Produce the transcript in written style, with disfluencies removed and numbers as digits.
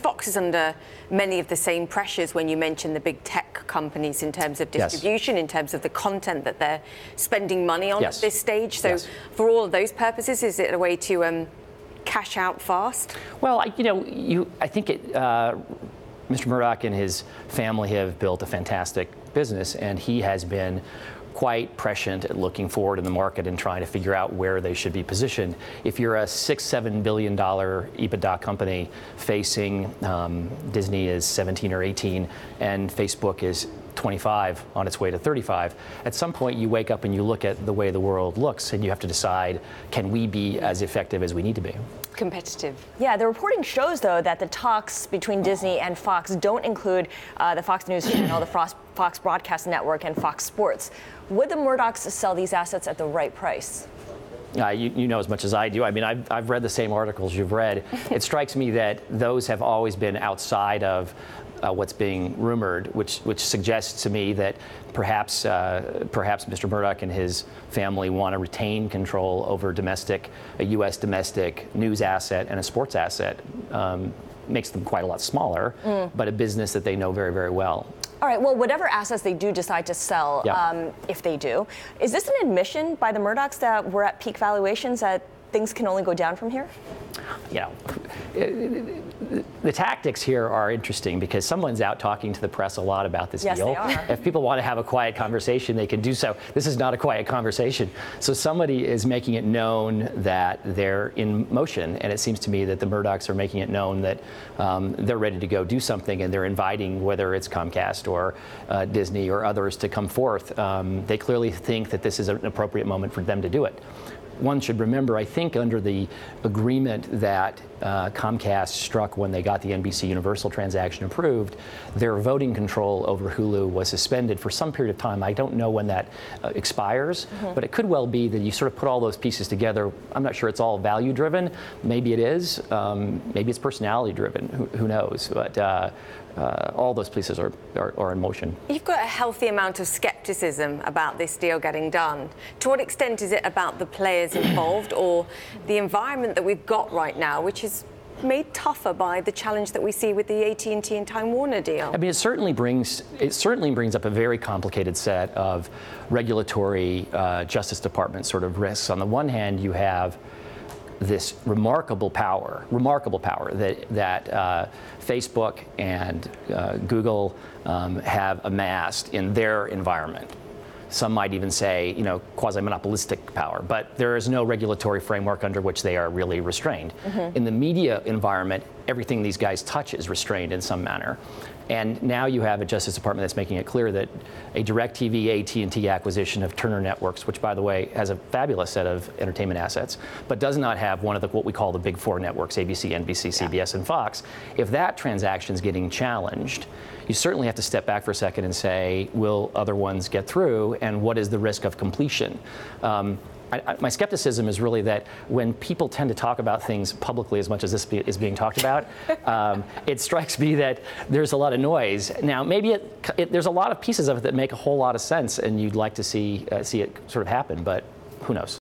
Fox is under many of the same pressures when you mention the big tech companies in terms of distribution, in terms of the content that they're spending money on at this stage. So for all of those purposes, is it a way to cash out fast? Well, I think Mr. Murdoch and his family have built a fantastic business, and he has been quite prescient at looking forward in the market and trying to figure out where they should be positioned. If you're a $6-7 billion EBITDA company facing Disney is 17 or 18 and Facebook is 25 on its way to 35, at some point you wake up and you look at the way the world looks and you have to decide, can we be as effective as we need to be? Competitive. Yeah, the reporting shows, though, that the talks between Disney and Fox don't include the Fox News Channel, the Fox Broadcast Network, and Fox Sports. Would the Murdochs sell these assets at the right price? You know as much as I do. I mean, I've read the same articles you've read. It strikes me that those have always been outside of what's being rumored, which suggests to me that perhaps Mr. Murdoch and his family want to retain control over a U.S. domestic news asset and a sports asset. Makes them quite a lot smaller, but a business that they know very, very well. All right, well, whatever assets they do decide to sell, if they do, is this an admission by the Murdochs that we're at peak valuations, that things can only go down from here? You know, the tactics here are interesting because someone's out talking to the press a lot about this deal. They are. If people want to have a quiet conversation, they can do so. This is not a quiet conversation. So somebody is making it known that they're in motion, and it seems to me that the Murdochs are making it known that they're ready to go do something, and they're inviting, whether it's Comcast or Disney or others, to come forth. They clearly think that this is an appropriate moment for them to do it. One should remember, I think, under the agreement that Comcast struck when they got the NBC Universal transaction approved, their voting control over Hulu was suspended for some period of time. I don't know when that expires, but it could well be that you sort of put all those pieces together. I'm not sure it's all value-driven. Maybe it is. Maybe it's personality-driven. Who knows? But all those pieces are in motion. You've got a healthy amount of skepticism about this deal getting done. To what extent is it about the players involved or the environment that we've got right now, which is made tougher by the challenge that we see with the AT&T and Time Warner deal? I mean, it certainly brings up a very complicated set of regulatory Justice Department sort of risks. On the one hand, you have this remarkable power that Facebook and Google have amassed in their environment. Some might even say, quasi-monopolistic power, but there is no regulatory framework under which they are really restrained. In the media environment, everything these guys touch is restrained in some manner. And now you have a Justice Department that's making it clear that a DirecTV AT&T acquisition of Turner Networks, which, by the way, has a fabulous set of entertainment assets, but does not have one of what we call the big four networks, ABC, NBC, CBS, and Fox. If that transaction is getting challenged, you certainly have to step back for a second and say, will other ones get through, and what is the risk of completion? My skepticism is really that when people tend to talk about things publicly as much as this is being talked about, it strikes me that there's a lot of noise. Now, maybe there's a lot of pieces of it that make a whole lot of sense, and you'd like to see it sort of happen, but who knows?